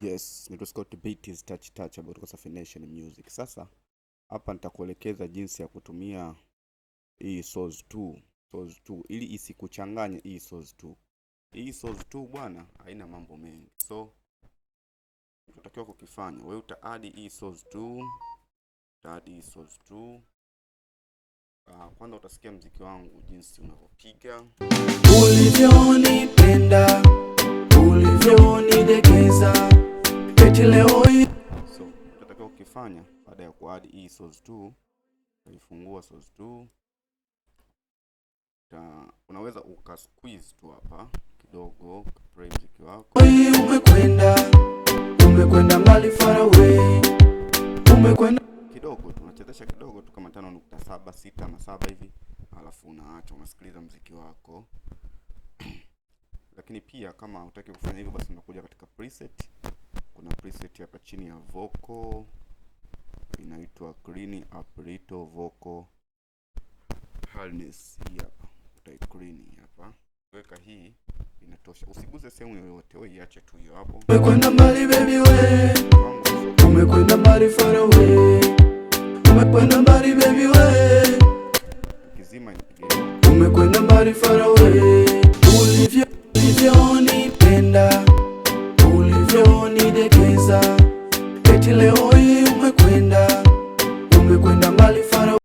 Yes, nito Scott Beat is touch about Safi Nation Music. Sasa hapa nitakuelekeza jinsi ya kutumia hii Source 2 ili isikuchanganye hii Source 2. Hii Source 2 bwana haina mambo mengi. So unatakiwa kukifanya, wewe utaadi hii Source 2, kwanza utasikia mziki wangu jinsi unavyopiga. Ulivyonipenda, ulivyonidekeza, eti leo hii. So utatakiwa kukifanya baada ya kuadi hii Source 2, uifungua Source 2. Unaweza ukasqueeze tu hapa kidogo play mziki wako. Umekwenda mbali far away. Umekwenda kidogo, tunachezesha kidogo tu kama 5.7 6 na 7 hivi, alafu unaacha unasikiliza mziki wako. Lakini pia kama hutaki kufanya hivyo, basi unakuja katika preset. Kuna preset hapa chini ya vocal inaitwa Clean Apparato Vocal Harness. Hii hapa utai clean hapa, weka hii inatosha, usiguze sehemu yoyote, wewe iache tu hiyo hapo. Umekwenda mbali baby we, umekwenda mbali far away. Umekwenda mbali baby we, kizima umekwenda mbali far away. Ulivyonipenda